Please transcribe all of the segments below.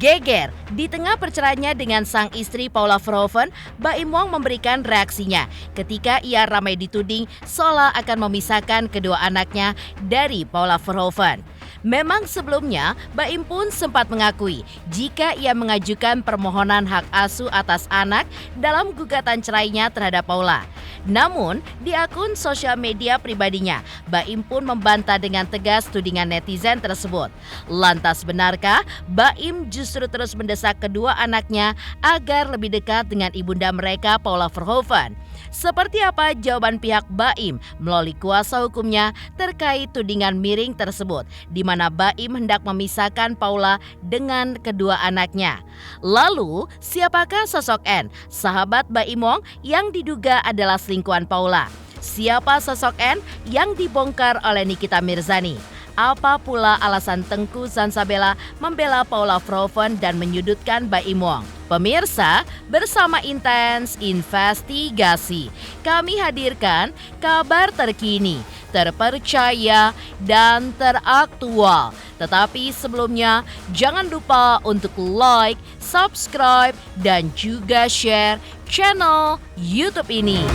Geger, di tengah perceraiannya dengan sang istri Paula Verhoeven, Baim Wong memberikan reaksinya ketika ia ramai dituding seolah akan memisahkan kedua anaknya dari Paula Verhoeven. Memang sebelumnya, Baim pun sempat mengakui jika ia mengajukan permohonan hak asuh atas anak dalam gugatan cerainya terhadap Paula. Namun, di akun sosial media pribadinya, Baim pun membantah dengan tegas tudingan netizen tersebut. Lantas benarkah Baim justru terus mendesak kedua anaknya agar lebih dekat dengan ibunda mereka Paula Verhoeven? Seperti apa jawaban pihak Baim melalui kuasa hukumnya terkait tudingan miring tersebut, di mana Baim hendak memisahkan Paula dengan kedua anaknya? Lalu, siapakah sosok N, sahabat Baim Wong yang diduga adalah selingkuhan Paula? Siapa sosok N yang dibongkar oleh Nikita Mirzani? Apa pula alasan Tengku Zanzabella membela Paula Verhoeven dan menyudutkan Baim Wong? Pemirsa, bersama Intens Investigasi, kami hadirkan kabar terkini, terpercaya, dan teraktual. Tetapi sebelumnya, jangan lupa untuk like, subscribe, dan juga share channel YouTube ini.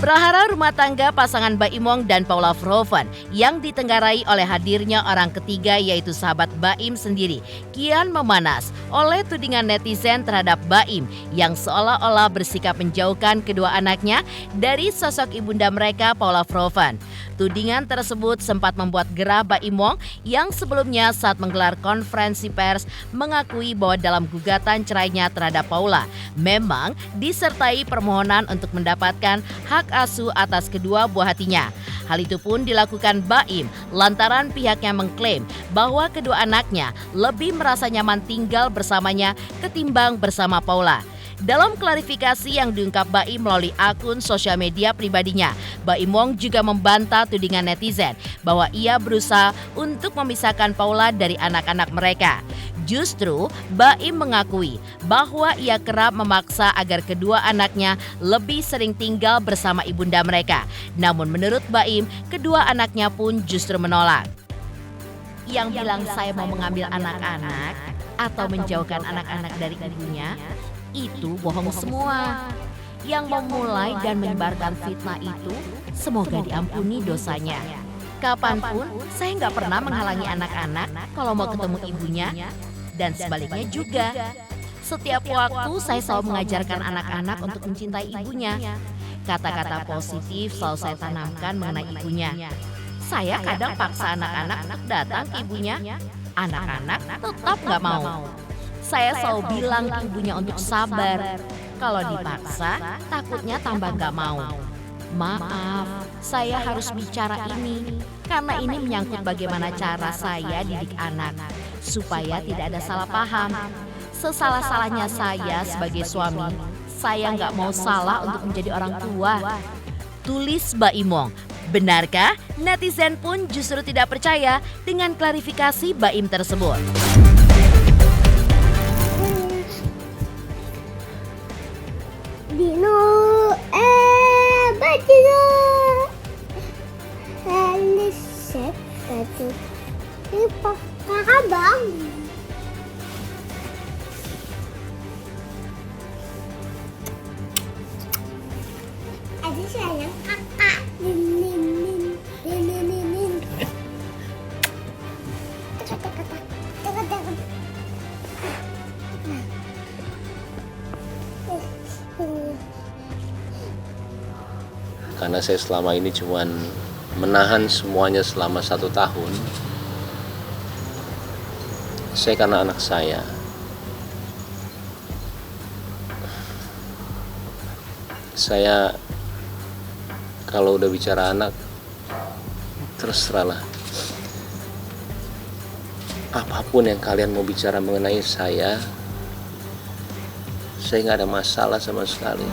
Prahara rumah tangga pasangan Baim Wong dan Paula Verhoeven yang ditenggarai oleh hadirnya orang ketiga yaitu sahabat Baim sendiri kian memanas oleh tudingan netizen terhadap Baim yang seolah-olah bersikap menjauhkan kedua anaknya dari sosok ibunda mereka Paula Verhoeven. Tudingan tersebut sempat membuat gerah Baim Wong yang sebelumnya saat menggelar konferensi pers mengakui bahwa dalam gugatan cerainya terhadap Paula memang disertai permohonan untuk mendapatkan hak asuh atas kedua buah hatinya. Hal itu pun dilakukan Baim lantaran pihaknya mengklaim bahwa kedua anaknya lebih merasa nyaman tinggal bersamanya ketimbang bersama Paula. Dalam klarifikasi yang diungkap Baim melalui akun sosial media pribadinya, Baim Wong juga membantah tudingan netizen bahwa ia berusaha untuk memisahkan Paula dari anak-anak mereka. Justru, Baim mengakui bahwa ia kerap memaksa agar kedua anaknya lebih sering tinggal bersama ibunda mereka. Namun menurut Baim, kedua anaknya pun justru menolak. Yang bilang saya mau mengambil anak-anak atau menjauhkan anak-anak dari ibunya, itu bohong semua. Yang memulai dan menyebarkan fitnah itu, semoga diampuni dosanya. Kapanpun, saya nggak pernah menghalangi anak-anak kalau mau ketemu ibunya. Dan sebaliknya juga, setiap waktu saya selalu mengajarkan anak-anak untuk mencintai ibunya. Kata-kata positif selalu saya tanamkan mengenai ibunya. Saya kadang paksa anak-anak untuk datang ke ibunya. Anak-anak tetap gak mau. Saya selalu bilang ke ibunya untuk sabar. Kalau dipaksa, takutnya tambah gak mau. Maaf, saya harus bicara ini karena ini menyangkut bagaimana cara saya didik anak supaya tidak ada salah paham. Sesalah-salahnya saya sebagai suami, saya nggak mau salah untuk menjadi orang tua. Tulis Baim Wong. Benarkah? Netizen pun justru tidak percaya dengan klarifikasi Baim tersebut. Dino, baca Aliset satu. Ini kakak bang. Adik sayang kakak. Nin. Kata. Karena saya selama ini cuman menahan semuanya selama 1 tahun. Saya karena anak saya. Saya kalau udah bicara anak, terus teranglah. Apapun yang kalian mau bicara mengenai saya, saya nggak ada masalah sama sekali.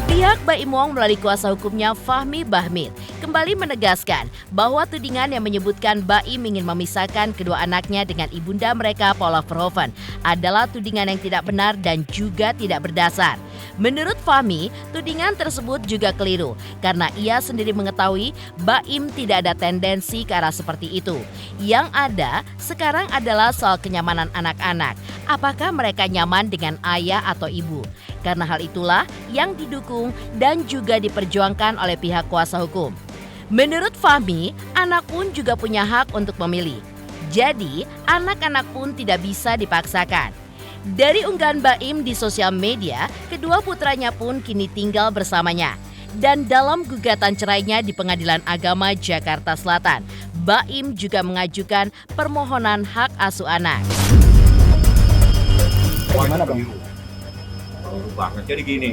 Pihak Baim Wong melalui kuasa hukumnya Fahmi Bahmid kembali menegaskan bahwa tudingan yang menyebutkan Baim ingin memisahkan kedua anaknya dengan ibunda mereka Paula Verhoeven adalah tudingan yang tidak benar dan juga tidak berdasar. Menurut Fahmi, tudingan tersebut juga keliru karena ia sendiri mengetahui Baim tidak ada tendensi ke arah seperti itu. Yang ada sekarang adalah soal kenyamanan anak-anak. Apakah mereka nyaman dengan ayah atau ibu? Karena hal itulah yang didukung dan juga diperjuangkan oleh pihak kuasa hukum. Menurut Fahmi, anak pun juga punya hak untuk memilih. Jadi, anak-anak pun tidak bisa dipaksakan. Dari unggahan Baim di sosial media, kedua putranya pun kini tinggal bersamanya. Dan dalam gugatan cerainya di Pengadilan Agama Jakarta Selatan, Baim juga mengajukan permohonan hak asuh anak. Gimana Bang? Baru banget. Jadi gini,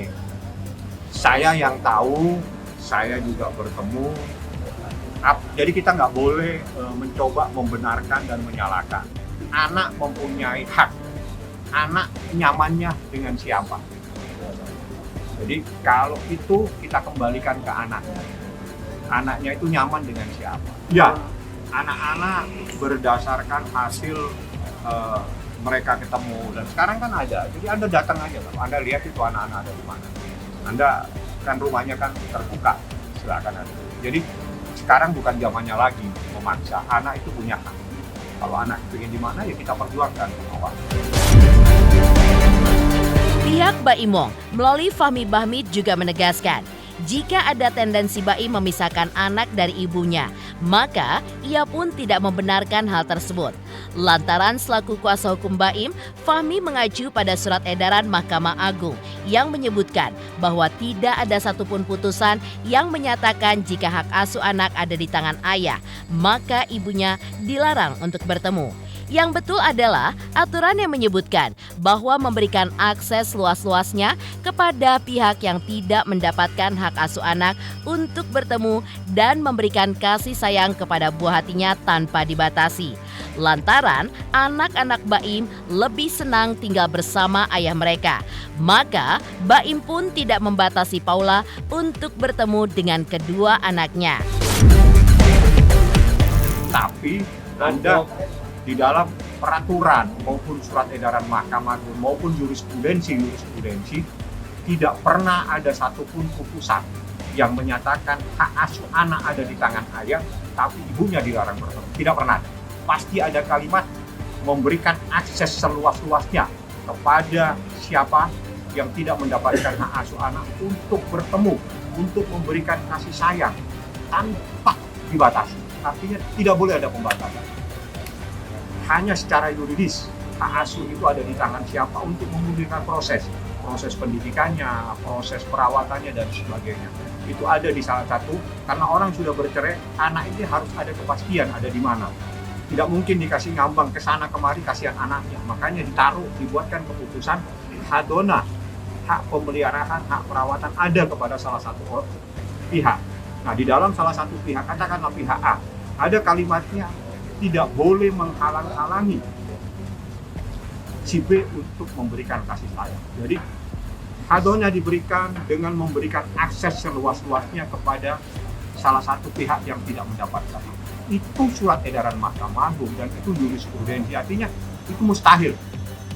saya yang tahu, saya juga bertemu. Jadi kita nggak boleh mencoba membenarkan dan menyalahkan. Anak mempunyai hak. Anak nyamannya dengan siapa. Jadi kalau itu kita kembalikan ke anaknya. Anaknya itu nyaman dengan siapa. Ya, anak-anak berdasarkan hasil mereka ketemu. Dan sekarang kan ada, jadi Anda datang aja. Anda lihat itu anak-anak ada di mana. Anda kan rumahnya kan terbuka, silakan ada. Jadi sekarang bukan zamannya lagi memaksa. Anak itu punya hak. Kalau anak ingin di mana ya kita perjuangkan. Pihak Baim Wong melalui Fahmi Bahmid juga menegaskan, jika ada tendensi Baim memisahkan anak dari ibunya, maka ia pun tidak membenarkan hal tersebut. Lantaran selaku kuasa hukum Baim, Fahmi mengacu pada surat edaran Mahkamah Agung yang menyebutkan bahwa tidak ada satupun putusan yang menyatakan jika hak asuh anak ada di tangan ayah, maka ibunya dilarang untuk bertemu. Yang betul adalah aturan yang menyebutkan bahwa memberikan akses luas-luasnya kepada pihak yang tidak mendapatkan hak asuh anak untuk bertemu dan memberikan kasih sayang kepada buah hatinya tanpa dibatasi. Lantaran anak-anak Baim lebih senang tinggal bersama ayah mereka, maka Baim pun tidak membatasi Paula untuk bertemu dengan kedua anaknya. Tapi Anda di dalam peraturan maupun surat edaran Mahkamah Agung maupun jurisprudensi tidak pernah ada satupun putusan yang menyatakan hak asuh anak ada di tangan ayah tapi ibunya dilarang bertemu. Tidak pernah ada. Pasti ada kalimat memberikan akses seluas-luasnya kepada siapa yang tidak mendapatkan hak asuh anak untuk bertemu, untuk memberikan kasih sayang tanpa dibatasi. Artinya tidak boleh ada pembatasan. Hanya secara yuridis, hak asuh itu ada di tangan siapa untuk memudahkan proses pendidikannya, proses perawatannya, dan sebagainya. Itu ada di salah satu, karena orang sudah bercerai, anak ini harus ada kepastian ada di mana. Tidak mungkin dikasih ngambang ke sana kemari, kasihan anaknya. Makanya dibuatkan keputusan hadona, hak pemeliharaan, hak perawatan ada kepada salah satu pihak. Nah, di dalam salah satu pihak, katakanlah pihak A, ada kalimatnya, tidak boleh menghalang-halangi si B untuk memberikan kasih sayang. Jadi hadonya diberikan dengan memberikan akses seluas-luasnya kepada salah satu pihak yang tidak mendapatkan. Itu surat edaran Mahkamah Agung dan itu jurisprudensi, artinya itu mustahil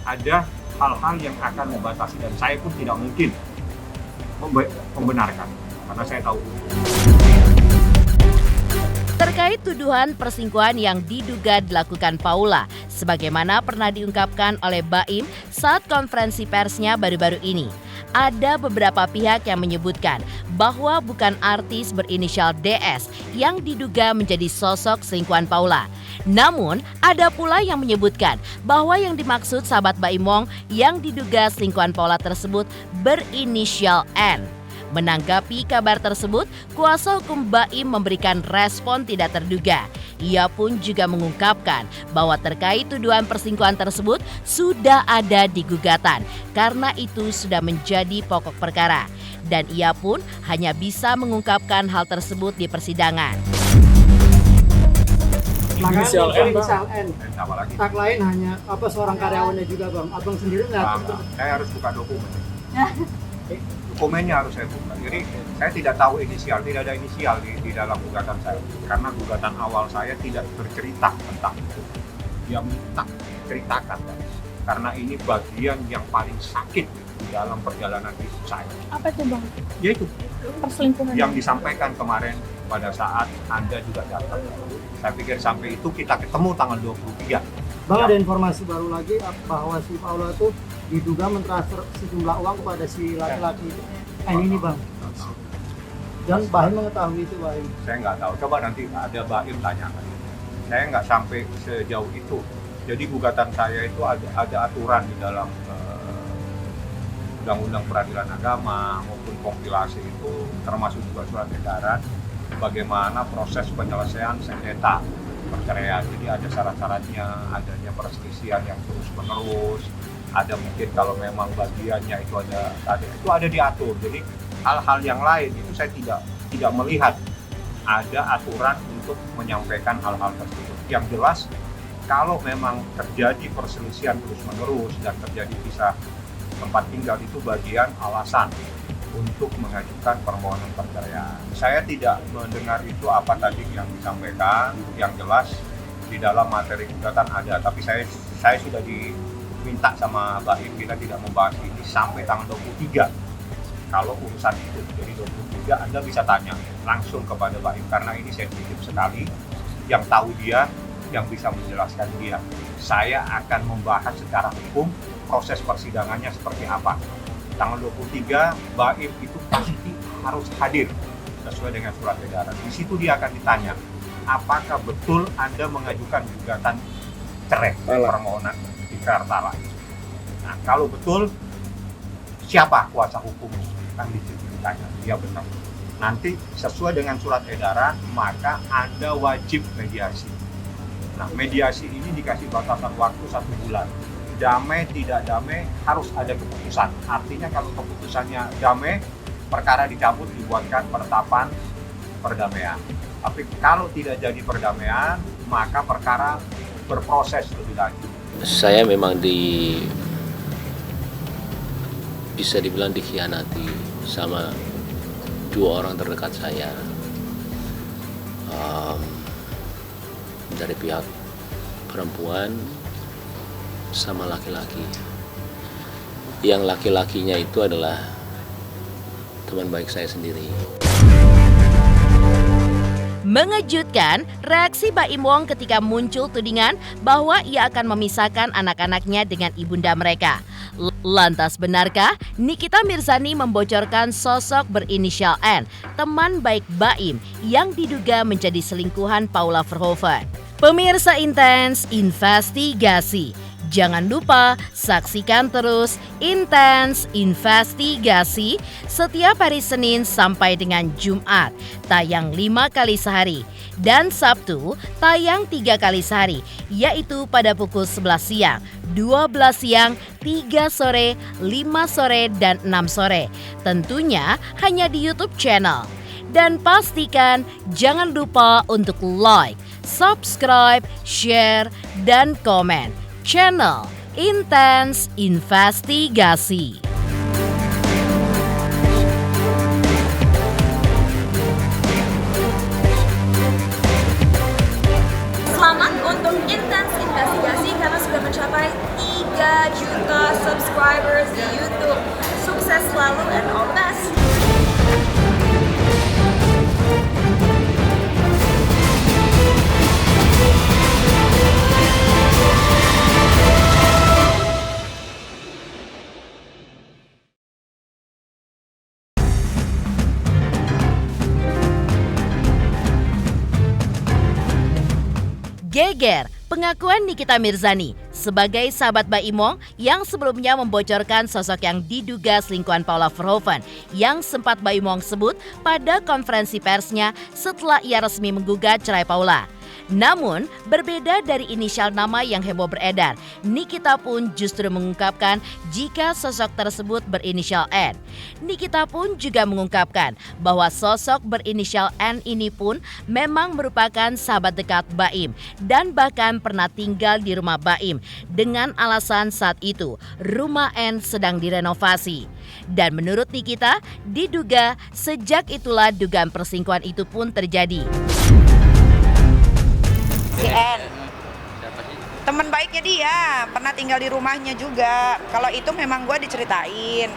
ada hal-hal yang akan membatasi, dan saya pun tidak mungkin membenarkan karena saya tahu. Terkait tuduhan perselingkuhan yang diduga dilakukan Paula, sebagaimana pernah diungkapkan oleh Baim saat konferensi persnya baru-baru ini, ada beberapa pihak yang menyebutkan bahwa bukan artis berinisial DS yang diduga menjadi sosok selingkuhan Paula. Namun, ada pula yang menyebutkan bahwa yang dimaksud sahabat Baim Wong yang diduga selingkuhan Paula tersebut berinisial N. Menanggapi kabar tersebut, kuasa hukum Baim memberikan respon tidak terduga. Ia pun juga mengungkapkan bahwa terkait tuduhan perselingkuhan tersebut sudah ada di gugatan, karena itu sudah menjadi pokok perkara. Dan ia pun hanya bisa mengungkapkan hal tersebut di persidangan. Inisial N, Bang. Inisial N. Dan apa lagi? Tak lain hanya seorang karyawannya juga bang. Abang sendiri nggak? Enggak. Saya harus buka dokumen. Dokumennya harus saya buka. Jadi saya tidak tahu inisial, tidak ada inisial di dalam gugatan saya. Karena gugatan awal saya tidak bercerita tentang itu. Dia minta ceritakan, guys. Karena ini bagian yang paling sakit di dalam perjalanan hidup saya. Apa itu bang? Yaitu Perselingkuhan. yang disampaikan kemarin pada saat Anda juga datang. Saya pikir sampai itu kita ketemu tanggal 23. Bang ada informasi baru lagi bahwa si Paula itu diduga mentransfer sejumlah uang kepada si laki-laki ini bang. Dan Baim mengetahui itu Baim. Saya nggak tahu, coba nanti ada Baim tanyakan. Saya nggak sampai sejauh itu. Jadi gugatan saya itu ada aturan di dalam Undang-Undang Peradilan Agama maupun kompilasi itu, termasuk juga surat edaran bagaimana proses penyelesaian sengketa perceraian. Jadi ada syarat-syaratnya, adanya perselisihan yang terus-menerus, ada mungkin kalau memang bagiannya itu ada diatur. Jadi hal-hal yang lain itu saya tidak melihat ada aturan untuk menyampaikan hal-hal tersebut. Yang jelas kalau memang terjadi perselisihan terus-menerus dan terjadi pisah tempat tinggal itu bagian alasan untuk mengajukan permohonan perceraian. Saya tidak mendengar itu apa tadi yang disampaikan. Yang jelas di dalam materi gugatan ada, tapi saya sudah diminta sama Baim kita tidak membahas ini sampai tanggal 23. Kalau urusan itu, jadi 23 Anda bisa tanya langsung kepada Baim karena ini sensitif sekali. Yang tahu dia, yang bisa menjelaskan dia. Saya akan membahas secara hukum proses persidangannya seperti apa. Tanggal 23 Baim itu pasti harus hadir sesuai dengan surat edaran. Di situ dia akan ditanya, apakah betul Anda mengajukan gugatan cerai permohonan ikrar talak? Nah, kalau betul, siapa kuasa hukummu? Kan di situ ditanya. Dia benar. Nanti sesuai dengan surat edaran, maka Anda wajib mediasi. Nah, mediasi ini dikasih batasan waktu 1 bulan. Damai tidak damai harus ada keputusan. Artinya kalau keputusannya damai, perkara dicabut dibuatkan penetapan perdamaian. Tapi kalau tidak jadi perdamaian, maka perkara berproses lebih lanjut. Saya memang bisa dibilang dikhianati sama 2 orang terdekat saya. Dari pihak perempuan sama laki-laki. Yang laki-lakinya itu adalah teman baik saya sendiri. Mengejutkan reaksi Baim Wong ketika muncul tudingan bahwa ia akan memisahkan anak-anaknya dengan ibunda mereka. Lantas benarkah Nikita Mirzani membocorkan sosok berinisial N, teman baik Baim yang diduga menjadi selingkuhan Paula Verhoeven? Pemirsa Intens Investigasi. Jangan lupa saksikan terus Intens Investigasi setiap hari Senin sampai dengan Jumat, tayang 5 kali sehari, dan Sabtu tayang 3 kali sehari, yaitu pada pukul 11 siang, 12 siang, 3 sore, 5 sore, dan 6 sore. Tentunya hanya di YouTube channel. Dan pastikan jangan lupa untuk like, subscribe, share, dan komen channel Intens Investigasi. Selamat untuk Intens Investigasi karena sudah mencapai 3 juta subscribers di YouTube. Sukses selalu and all the best. Geger pengakuan Nikita Mirzani sebagai sahabat Baim Wong yang sebelumnya membocorkan sosok yang diduga selingkuhan Paula Verhoeven yang sempat Baim Wong sebut pada konferensi persnya setelah ia resmi menggugat cerai Paula. Namun, berbeda dari inisial nama yang heboh beredar, Nikita pun justru mengungkapkan jika sosok tersebut berinisial N. Nikita pun juga mengungkapkan bahwa sosok berinisial N ini pun memang merupakan sahabat dekat Baim dan bahkan pernah tinggal di rumah Baim dengan alasan saat itu rumah N sedang direnovasi. Dan menurut Nikita, diduga sejak itulah dugaan perselingkuhan itu pun terjadi. Si N, teman baiknya dia, pernah tinggal di rumahnya juga. Kalau itu memang gue diceritain.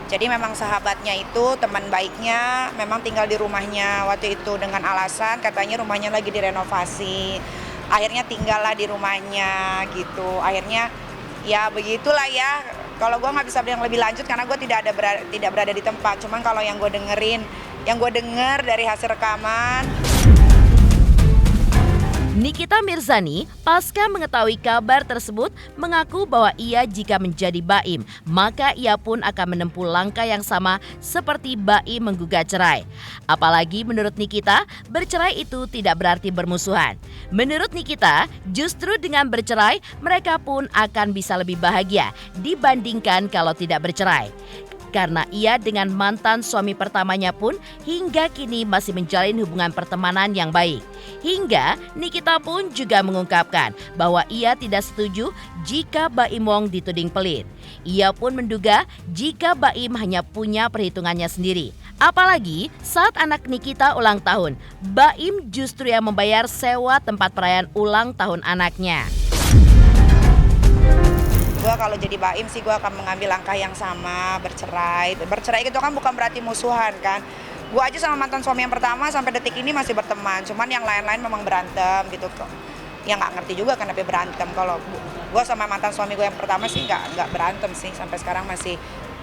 Jadi memang sahabatnya itu, teman baiknya, memang tinggal di rumahnya waktu itu dengan alasan katanya rumahnya lagi direnovasi. Akhirnya tinggallah di rumahnya gitu. Akhirnya ya begitulah ya. Kalau gue nggak bisa bilang lebih lanjut karena gue tidak berada di tempat. Cuman kalau yang gue dengar dari hasil rekaman. Nikita Mirzani pasca mengetahui kabar tersebut mengaku bahwa ia jika menjadi Baim maka ia pun akan menempuh langkah yang sama seperti Baim menggugat cerai. Apalagi menurut Nikita bercerai itu tidak berarti bermusuhan. Menurut Nikita justru dengan bercerai mereka pun akan bisa lebih bahagia dibandingkan kalau tidak bercerai. Karena ia dengan mantan suami pertamanya pun hingga kini masih menjalin hubungan pertemanan yang baik. Hingga Nikita pun juga mengungkapkan bahwa ia tidak setuju jika Baim Wong dituding pelit. Ia pun menduga jika Baim hanya punya perhitungannya sendiri. Apalagi saat anak Nikita ulang tahun, Baim justru yang membayar sewa tempat perayaan ulang tahun anaknya. Gue kalau jadi Baim sih gue akan mengambil langkah yang sama, bercerai. Bercerai itu kan bukan berarti musuhan kan. Gue aja sama mantan suami yang pertama sampai detik ini masih berteman. Cuman yang lain-lain memang berantem gitu kok. Ya nggak ngerti juga kenapa berantem. Kalau gue sama mantan suami gue yang pertama sih nggak berantem sih. Sampai sekarang masih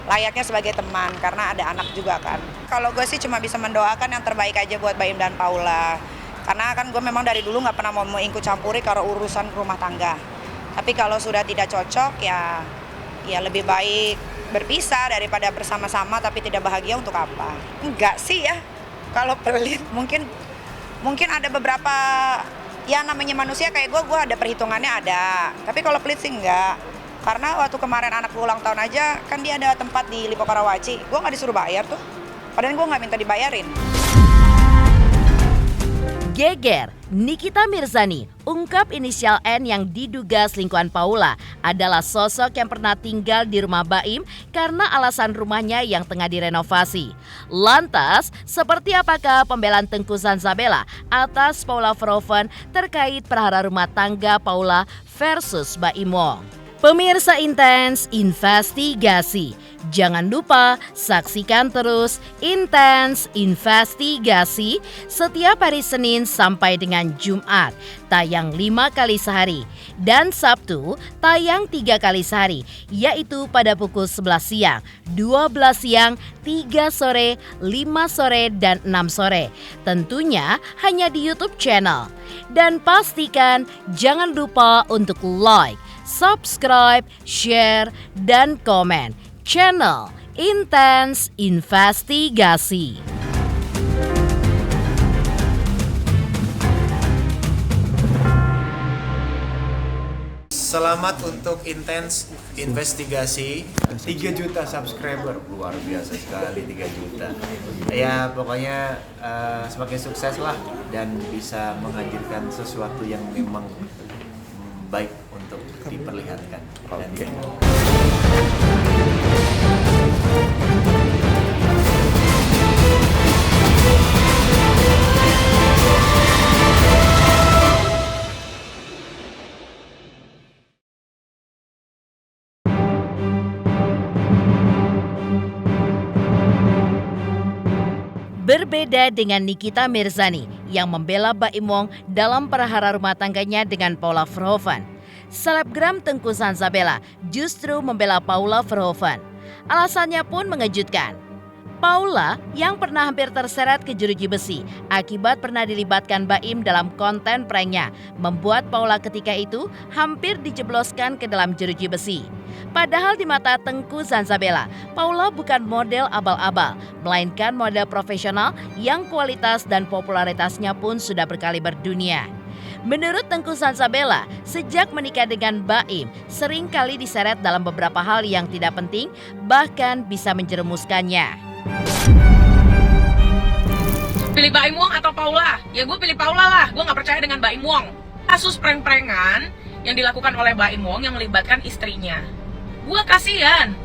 layaknya sebagai teman karena ada anak juga kan. Kalau gue sih cuma bisa mendoakan yang terbaik aja buat Baim dan Paula. Karena kan gue memang dari dulu nggak pernah mau ikut campuri kalau urusan rumah tangga. Tapi kalau sudah tidak cocok ya lebih baik berpisah daripada bersama-sama tapi tidak bahagia untuk apa? Enggak sih ya. Kalau pelit mungkin ada beberapa ya namanya manusia kayak gue ada perhitungannya ada. Tapi kalau pelit sih enggak. Karena waktu kemarin anak gue ulang tahun aja kan dia ada tempat di Lipo Karawaci. Gue nggak disuruh bayar tuh. Padahal gue nggak minta dibayarin. Geger, Nikita Mirzani ungkap inisial N yang diduga selingkuhan Paula adalah sosok yang pernah tinggal di rumah Baim karena alasan rumahnya yang tengah direnovasi. Lantas, seperti apakah pembelaan Tengku Zanzabela atas Paula Verhoeven terkait perkara rumah tangga Paula versus Baim Wong? Pemirsa Intens Investigasi, jangan lupa saksikan terus Intens Investigasi setiap hari Senin sampai dengan Jumat, tayang 5 kali sehari, dan Sabtu tayang 3 kali sehari, yaitu pada pukul 11 siang, 12 siang, 3 sore, 5 sore, dan 6 sore. Tentunya hanya di YouTube channel. Dan pastikan jangan lupa untuk like, subscribe, share, dan komen channel Intens Investigasi. Selamat untuk Intens Investigasi 3 juta subscriber, luar biasa sekali 3 juta. Ya pokoknya semakin sukses lah dan bisa menghadirkan sesuatu yang memang baik untuk diperlihatkan. Oke. Berbeda dengan Nikita Mirzani yang membela Baim Wong dalam perkara rumah tangganya dengan Paula Verhoeven, selebgram Tengku Zanzabela justru membela Paula Verhoeven. Alasannya pun mengejutkan. Paula yang pernah hampir terseret ke jeruji besi akibat pernah dilibatkan Baim dalam konten pranknya membuat Paula ketika itu hampir dijebloskan ke dalam jeruji besi. Padahal di mata Tengku Zanzabela, Paula bukan model abal-abal, melainkan model profesional yang kualitas dan popularitasnya pun sudah berkali berdunia. Menurut Tengku Sansabella, sejak menikah dengan Baim, sering kali diseret dalam beberapa hal yang tidak penting, bahkan bisa menjerumuskannya. Pilih Baim Wong atau Paula? Ya gue pilih Paula lah, gue gak percaya dengan Baim Wong. Kasus prank-prankan yang dilakukan oleh Baim Wong yang melibatkan istrinya. Gue kasihan.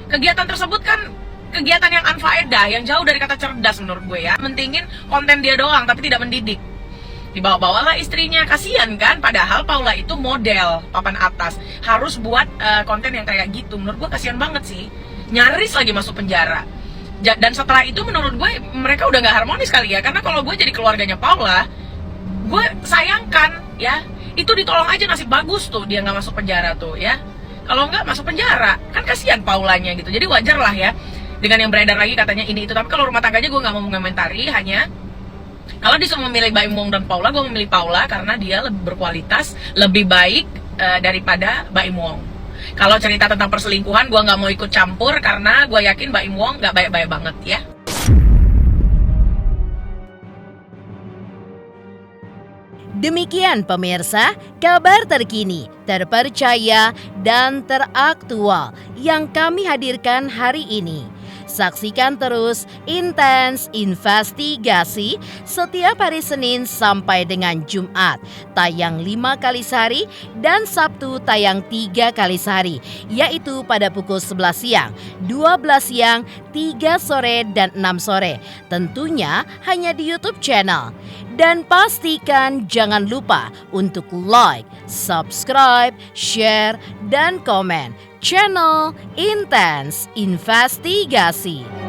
Kegiatan tersebut kan kegiatan yang unfaedah, yang jauh dari kata cerdas menurut gue ya. Mentingin konten dia doang tapi tidak mendidik. Dibawa-bawalah istrinya, kasihan kan? Padahal Paula itu model papan atas, harus buat konten yang kayak gitu. Menurut gue kasihan banget sih. Nyaris lagi masuk penjara. Dan setelah itu menurut gue mereka udah gak harmonis kali ya. Karena kalau gue jadi keluarganya Paula, gue sayangkan ya. Itu ditolong aja, nasib bagus tuh dia gak masuk penjara tuh ya. Kalau nggak masuk penjara, kan kasihan Paulanya gitu. Jadi wajar lah ya dengan yang beredar lagi katanya ini itu. Tapi kalau rumah tangganya gue nggak mau mengomentari. Hanya kalau disuruh memilih Baim Wong dan Paula, gue memilih Paula karena dia lebih berkualitas, lebih baik daripada Baim Wong. Kalau cerita tentang perselingkuhan, gue nggak mau ikut campur karena gue yakin Baim Wong nggak baik-baik banget ya. Demikian pemirsa, kabar terkini, terpercaya, dan teraktual yang kami hadirkan hari ini. Saksikan terus Intens Investigasi setiap hari Senin sampai dengan Jumat, tayang 5 kali sehari dan Sabtu tayang 3 kali sehari, yaitu pada pukul 11 siang, 12 siang, 3 sore, dan 6 sore. Tentunya hanya di YouTube channel. Dan pastikan jangan lupa untuk like, subscribe, share, dan komen channel Intens Investigasi.